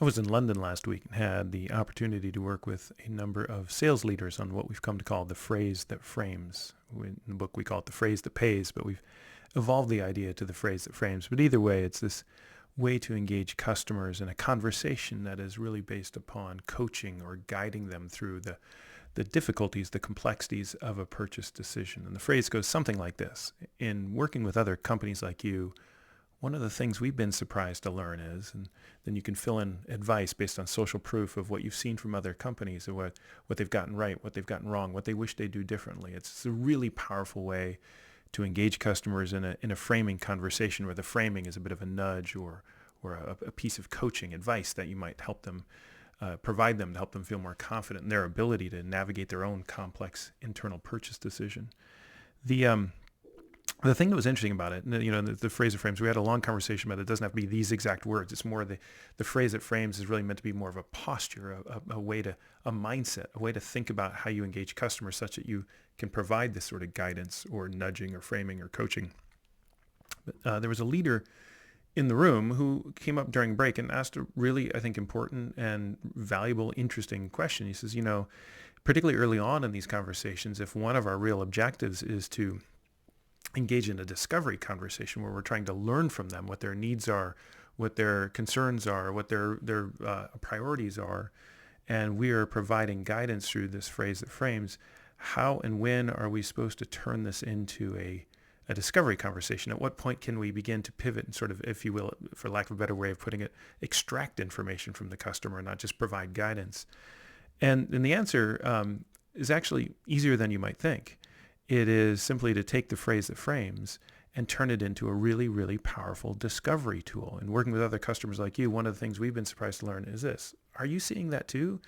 I was in London last week and had the opportunity to work with a number of sales leaders on what we've come to call the phrase that frames. In the book, we call it the phrase that pays, but we've evolved the idea to the phrase that frames. But either way, it's this way to engage customers in a conversation that is really based upon coaching or guiding them through the difficulties, the complexities of a purchase decision. And the phrase goes something like this. In working with other companies like you, one of the things we've been surprised to learn is, and then you can fill in advice based on social proof of what you've seen from other companies and what they've gotten right, what they've gotten wrong, what they wish they do differently. It's a really powerful way to engage customers in a framing conversation where the framing is a bit of a nudge or a piece of coaching advice that you might help them provide them to help them feel more confident in their ability to navigate their own complex internal purchase decision. The thing that was interesting about it, the phrase that frames, we had a long conversation about it. It doesn't have to be these exact words. It's more the phrase that frames is really meant to be more of a posture, a mindset, a way to think about how you engage customers such that you can provide this sort of guidance or nudging or framing or coaching. But there was a leader in the room who came up during break and asked a really, I think, important and valuable, interesting question. He says, particularly early on in these conversations, if one of our real objectives is to engage in a discovery conversation where we're trying to learn from them what their needs are, what their concerns are, what their priorities are, and we are providing guidance through this phrase that frames, how and when are we supposed to turn this into a discovery conversation? At what point can we begin to pivot and sort of, if you will, for lack of a better way of putting it, extract information from the customer, not just provide guidance? And the answer is actually easier than you might think. It is simply to take the phrase that frames and turn it into a really, really powerful discovery tool. And working with other customers like you, one of the things we've been surprised to learn is this. Are you seeing that too?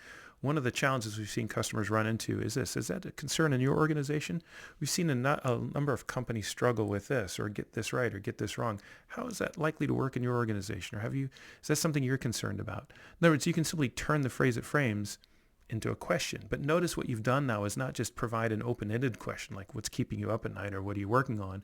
One of the challenges we've seen customers run into is this. Is that a concern in your organization? We've seen a number of companies struggle with this or get this right or get this wrong. How is that likely to work in your organization? Or is that something you're concerned about? In other words, you can simply turn the phrase that frames into a question. But notice what you've done now is not just provide an open-ended question like what's keeping you up at night or what are you working on,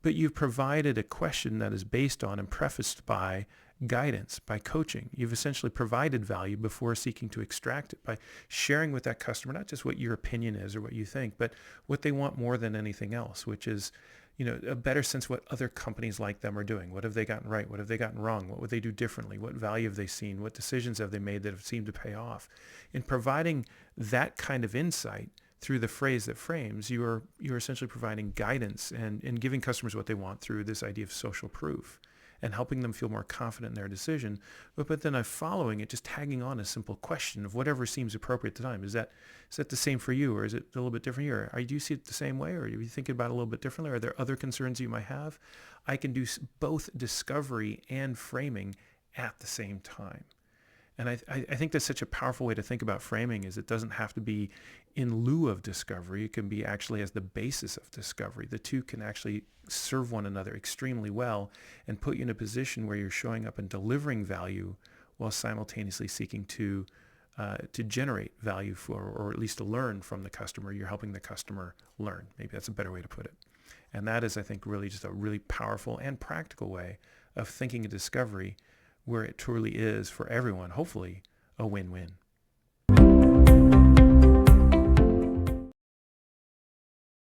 but you've provided a question that is based on and prefaced by guidance, by coaching. You've essentially provided value before seeking to extract it by sharing with that customer not just what your opinion is or what you think, but what they want more than anything else, which is a better sense of what other companies like them are doing. What have they gotten right? What have they gotten wrong? What would they do differently? What value have they seen? What decisions have they made that have seemed to pay off? In providing that kind of insight through the phrase that frames, you're essentially providing guidance and giving customers what they want through this idea of social proof and helping them feel more confident in their decision. But then following it, just tagging on a simple question of whatever seems appropriate at the time. Is that the same for you, or is it a little bit different here? Do you see it the same way, or are you thinking about it a little bit differently? Are there other concerns you might have? I can do both discovery and framing at the same time. And I think that's such a powerful way to think about framing is it doesn't have to be in lieu of discovery. It can be actually as the basis of discovery. The two can actually serve one another extremely well and put you in a position where you're showing up and delivering value while simultaneously seeking to generate value for, or at least to learn from the customer. You're helping the customer learn. Maybe that's a better way to put it. And that is, I think, really just a really powerful and practical way of thinking of discovery where it truly is for everyone, hopefully, a win-win.